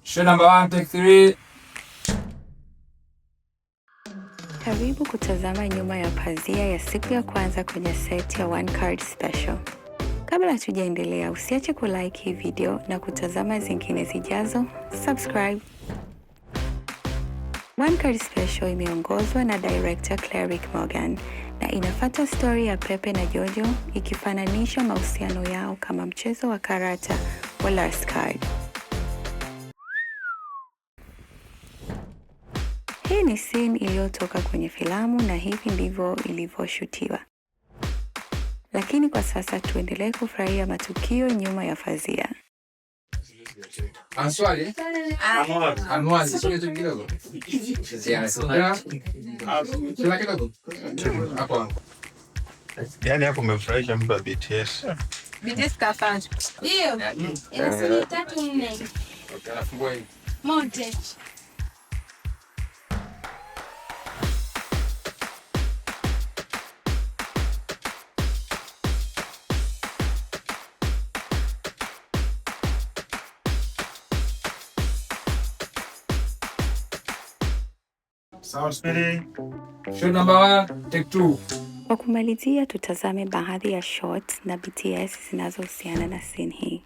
Shot number 1, take 3. Karibu kutazama nyuma ya pazia ya siku ya kwanza kwenye set ya One Card Special. Kabla hatujaendelea, usiache kulike hii video na kutazama zingine zijazo. Subscribe. One Card Special imeongozwa na director Cleric Morgan na inafuata story ya Pepe na Jojo ikifananisha mahusiano yao kama mchezo wa karata wa Last Card. Hii ni scene iliyotoka kwenye filamu na hivi ndivyo ilivyoshutiwa. Lakini kwa sasa tuendelee kufurahia matukio nyuma ya pazia. Answali? Anwazi, sio kitu kidogo. Kila kidogo. Hapo. Yaani hapo umefurahisha mtu wa BTS. BTS kafanya. Ndio. Inasema 3-4. Okay, afungua hii. Monte. Sawa, speedy. Shot number 1, take 2. Kwa kumalizia, tutazame baadhi ya shots na BTS zinazohusiana na scene hii.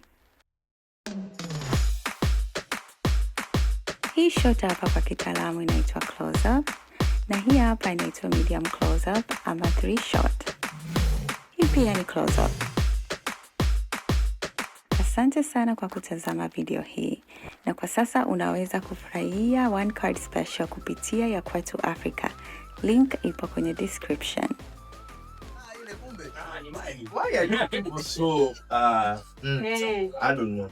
Hii shot hapa kwa kitaalamu inaitwa close up na hii hapa inaitwa medium close up ama 3 shot. Hii pia ni close up. Asante sana kwa kutazama video hii, na kwa sasa unaweza kufurahia One Card Special kupitia ya Kwetu Africa. Link ipo kwenye description. Why are you people so I don't know.